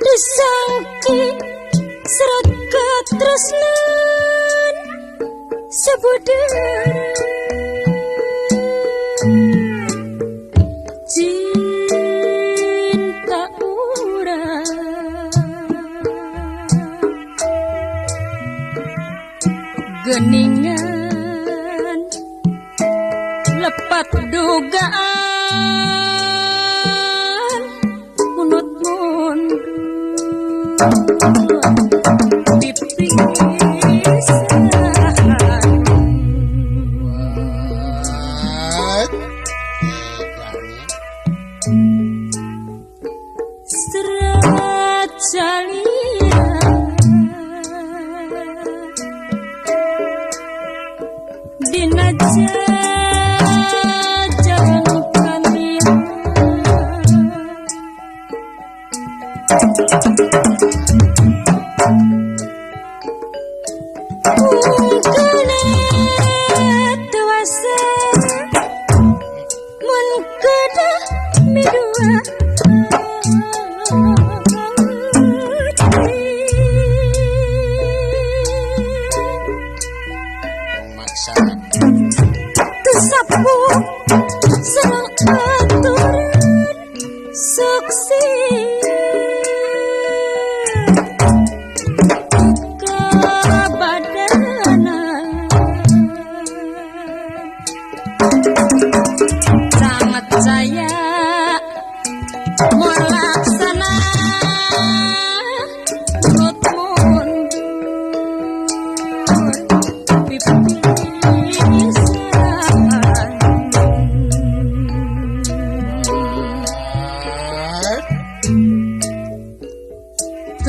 Disangki seragat tresnan sebudar cinta urang geningan lepat dugaan munut mundur serat jalia dina jajang kami mungkene tuasa mun kedah midua sapu sareng aturan suksi kabadana sangat saya mau laksana turut mundur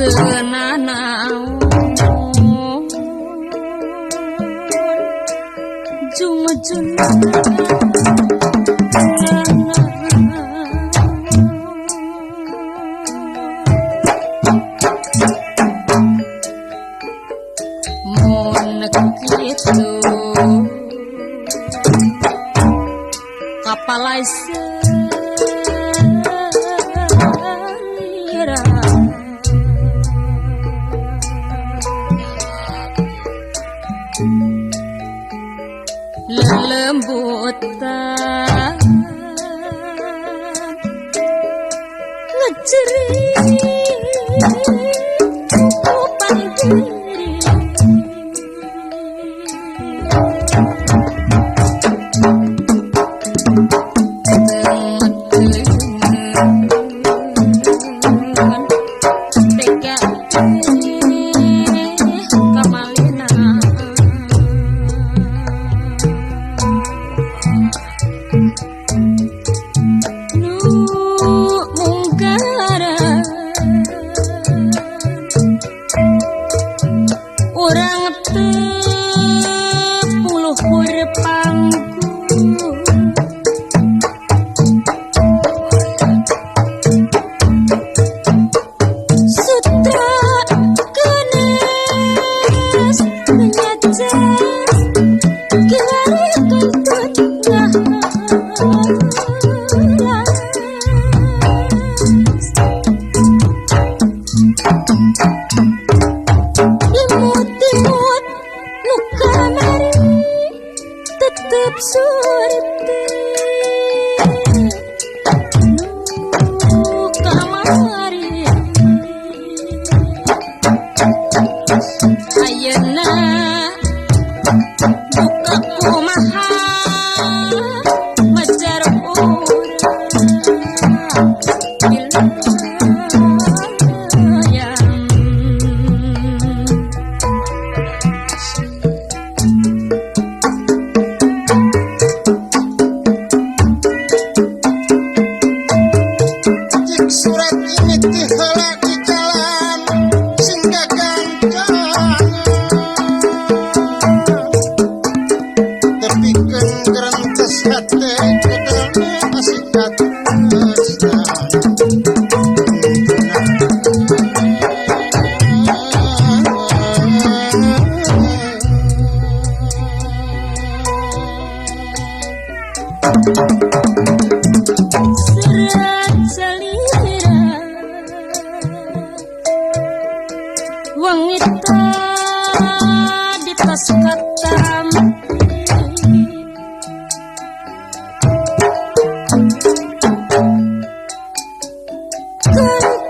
tenanaun jumajun mon kitu kapalai selira lelembutan ngejeri upan diri orang tepuluh berpangku sutra kenes menyajas gelari kentut imut nu kamari tetep surti nu kamari ayeuna buka kumaha majar urang surat ini tihala di jalan Wangita di tas katam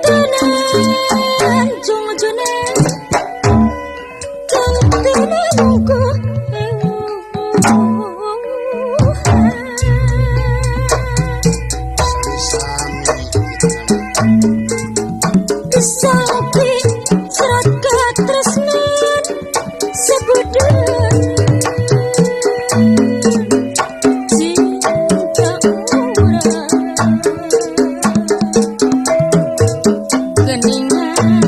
kantanan jumujune kantanan ku sampai serakat tresnan sebudan cinta orang geningan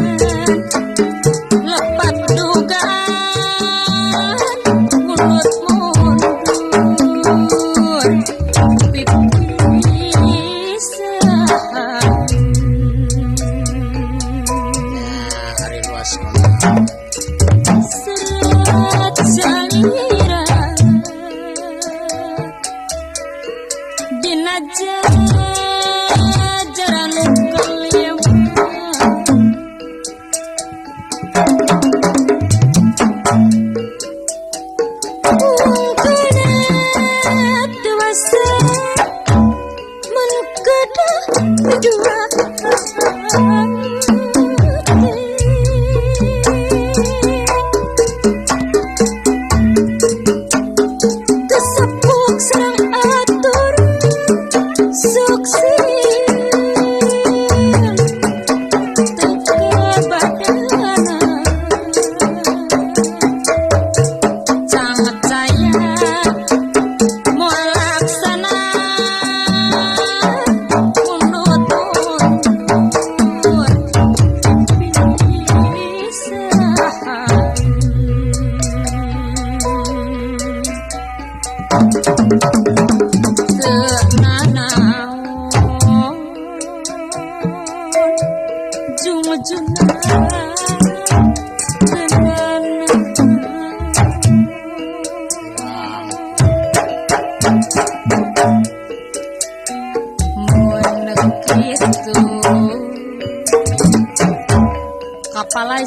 lepat dugaan mulut mundur pipisahan serat salira dina jajaran kelima ungkana dewasa menukada dua kesepuk serang atur sukses teka badana sangat saya mau laksana senanaon jumujuna itu kapalai